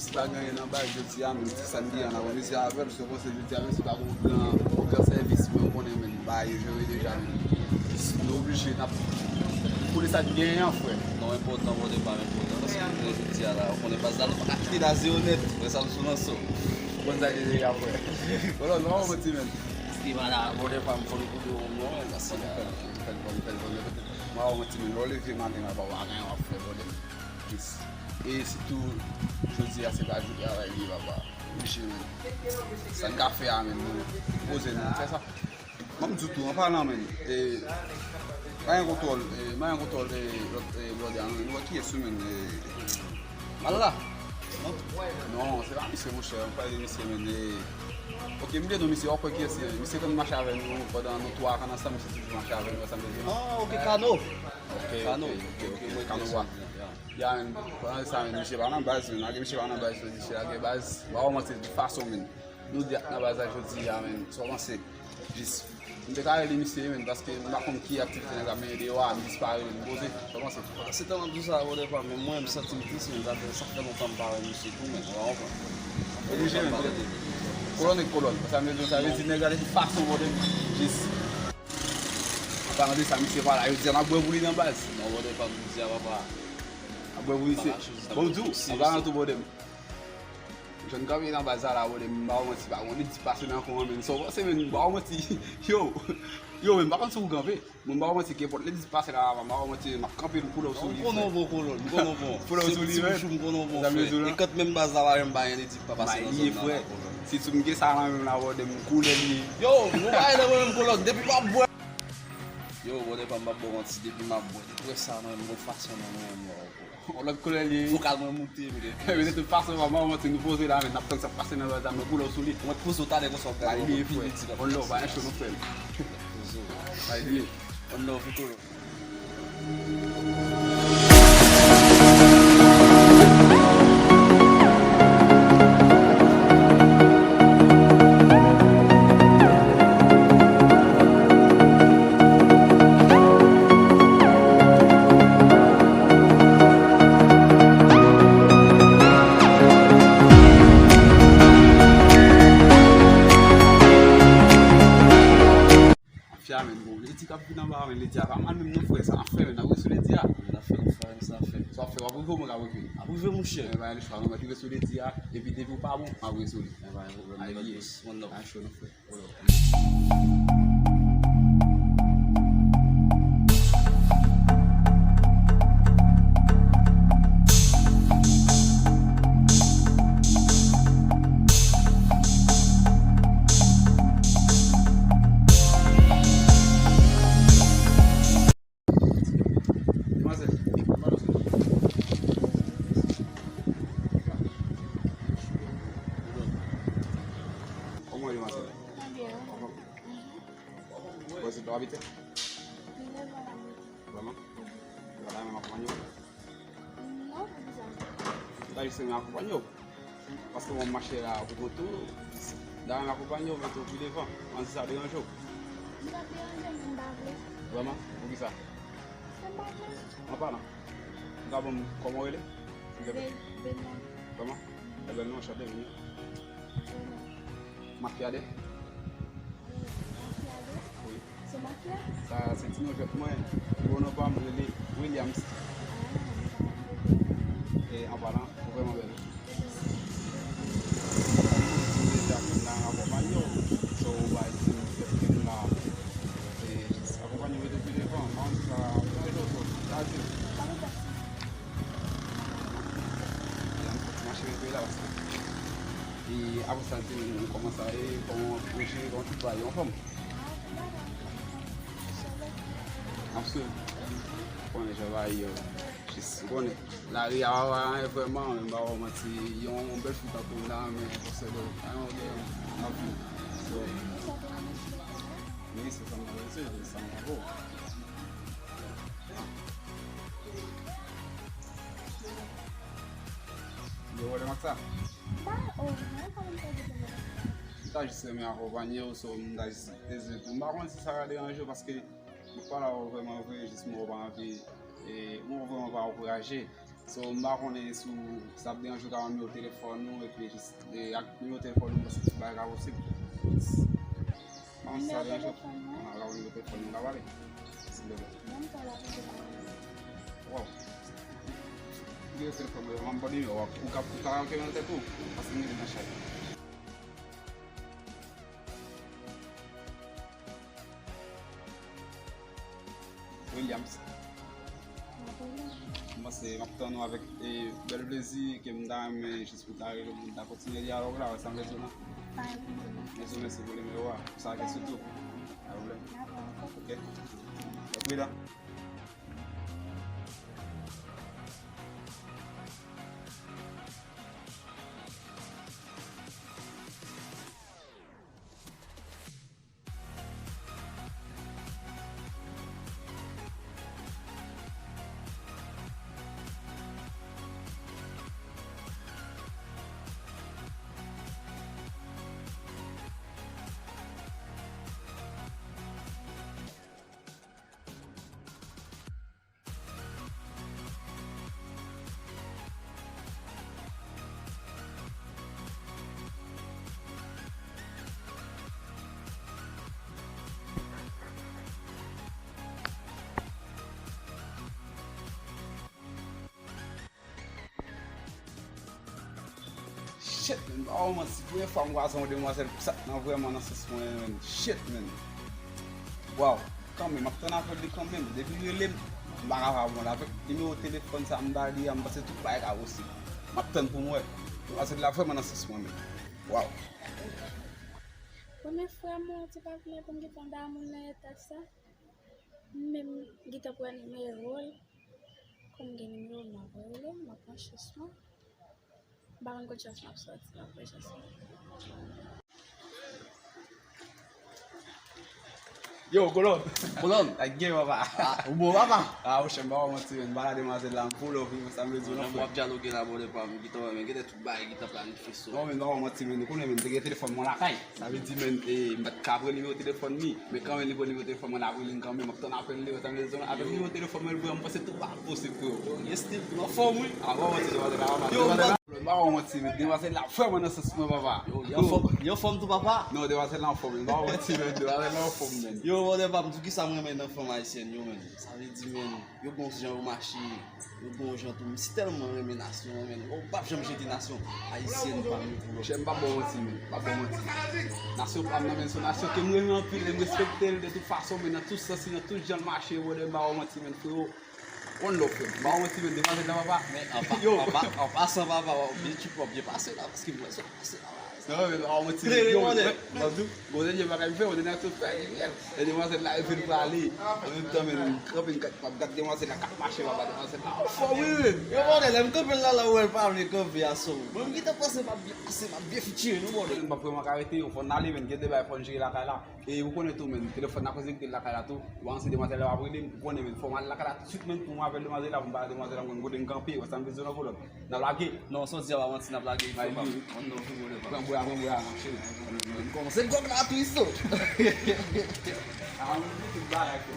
si pas gagné dans base je dis même si samedi on a organisé avec je pense que je dis c'est pas aucun service mais on est même bail je déjà obligé pour les ça bien frère. Non important pour ne pas important parce que je dis là on est pas là on a quitté la zone net mais ça nous sonne ça. Bonne année après. Voilà non on dit même. Si voilà on est pas pour le coup de non parce que moi on dit même le film matin va voir rien on fait voilà. Et surtout je dis à c'est pas jouer avec lui papa. Ça n'a fait à même poser nous c'est ça. Même du tout en parlant même et un contrôle qui est semaine voilà non c'est pas monsieur mon cher on parle de monsieur mais ok mais de monsieur après qui est monsieur comme marcher avec nous pendant nos 3 ans ensemble c'est toujours marcher avec nous ça me dit ah ok Cano ok Cano il y a un pendant ça monsieur va en base monsieur va en base monsieur la base vraiment c'est de façon même nous dire na base je dis amen souvent c'est juste je vais limiter parce que je ne sais pas qui activité mais les gens disparaissent c'est tellement tout ça au départ mais moi je me sens triste ça fait longtemps que je suis tout mais obligé colonne et colonne ça veut dire négatif façon de juste parlant de ça monsieur voilà il dit on a beau bouler dans base non au départ je dis papa a beau bouler c'est bon tout on va tout bodem je ne peux pas dans bazar là où les marrons c'est pas on est passé dans comment mais c'est même marrons yo même pas quand vous campez mon marrons c'est que pour les passer là marrons c'est m'a camper pour le sous pour le sous et quand même bazar là même pas dit pas passer frère si tu me dis ça là même là où dem couler yo vous va là même colonne depuis pas boire yo on est pas bon depuis ma boire après ça non mon façon non on l'a collé faut calmer monter mais de toute façon maman on nous poser là mais n'a pas ça passer dans la dame pour le sous on te pose au tas de qu'on s'en on l'a pas un chemin fait allez on l'a fait tout les diables même nous frère ça en fait on a sur les diables on a fait ça fait on vous comment vous mon cher va aller faire on va sur les diables et puis vous pas bon on va sur Você doit habiter? Vraiment? Voilà, je m'accompagne. Non, c'est Là, je suis m'accompagne. Parce que mon marché là, pour tout, dans m'accompagne, on va tout plus devant. On dit ça dérange. Vraiment? Pour qui ça? En parlant. Comment elle est? Comment? Le bel nom, château, venu. Machiadé? C'est Makia? Ça, c'est une autre moi. On n'a pas appelé Williams. Et en parlant, vraiment belle. Et à vous sentir comment ça est, comment bouger, comment tout va, en forme. Absolument. Quand je vais, je connais. La vie est vraiment, il y a un bel foot à pour là, mais c'est le. Oui, c'est ça, ça m'a beau. Vous voulez ça? Je sais mais accompagner au son d'agir. Par contre, si ça va déranger parce que je ne pas là vraiment juste moi envie et moi vraiment pas encourager So mba konen sou sa ap deranjou ka an mi o telefon nou e pi ak mi o telefon nou basi tout bagay ka posib. Sa deranjou. An la ou mi o telefon nou la wale. Wow. Gye o telefon nou an body nou wap ou ka an kemen te pou. Asi mi di nan chay. Williams. Se maptan nou avèk bel plezi ke mda ame jisputare lè moun da kontinye diyalog la wè san rezo nan. Rezo mè se vole mè wè, sa ke soutou. A wè. Ok. Wè da. Shit men, ba ou man si pwè fwa mwa son demwazèl pou sat nan vwèman nan sis mwen men. Shit men. Wow, kanmen, map ton apel di kanmen. Depi yon lem, mba rava mwen avèk. Dimi ou telefon sa mba di, mba se tout baye ka osi. Map ton pou mwen. Demwazèl la vwèman nan sis mwen men. Wow. Pwè fwa mwen ti pa vle pou mge ton da moun na etat sa. Mem gita pou an ime rol. Kom gen ime rol na vwèle, mwa pran chesman. Baran ko chesman ap sot, mwa pran chesman. Yo, kolon. Kolon. Agye wapa. Ou bo wapa? Ou shen ba waman ti men, bala demwazèl la mpou lo fi, mwen sa mwen zonan fwe. Mwen ap dialogue la bode pa mwen gita wè men, gite tout baye, gita planifiso. Non men, ba waman ti men, konen men, tege telefon mwen lakay. Sa ve di men, mbat kabre nime o telefon mi. Men kan men li bon nime o telefon mwen apre lin kan men, mwen ton apre li, sa mwen zonan, apre nime o telefon mwen vwe, mwen pase tout ba posib pou yo. Ye stil pou nan form wè. A waman ti demwazèl la waman. Ba waman ti men, demwazèl la fwe mwen asos mwen papa. Yo form tou papa? Non, demwazèl la form men, ba waman ti men, demwazèl la form men. Yo wode pap, mtou ki sa mwen men nan form haisyen yo men. Sa ve di men, yo bon si jan ou machi, yo bon jan tou, si telman reme nasyon men. Ou pap jan jeti nasyon haisyen pa mwen pou lo. Jem pa bon ti men, pa bon ti. Nasyon pa mnen men, so nasyon ke mwen mwen pil, mwen respektel de tout fason men, nan tout sasi, nan tout jan machi, wode ba waman ti men, fyo. On lo fwe, ba waman ti men, demwazèl la papa. Men, an pasan papa, tu pou obye pase la, paske mwen se pase la. Non men, ba waman ti men, yo men, goden jen baka mfe, wode nan tout fwe, e demwazèl la e fin prali. En même temps men, kopin kat demwazèl la kat machi papa, demwazèl la fwe men. Yo wode, lem kopin la la wèl pa mwen kopi aso. Mwen gita pase ma bie fitire nou wode. Mba preman karete yo, fon nali men, gen de bay fon jiri lakay la. E ou konen tou men, telefon na kozik de lakay la tou, wansi demwazèl la wapre lim, konen men, fon man lakay la tout suite men pou mwen apel demwazèl la, mba demwazèl la mwen goden kampi, wasan bezon akolot. Na lage. Non, son di ava wansi na blage Ay, yon li. on nou fi wode pa. Mwen boya, man chen. Mwen komanse gok la twisto. A mwen mwen tout ba la ke.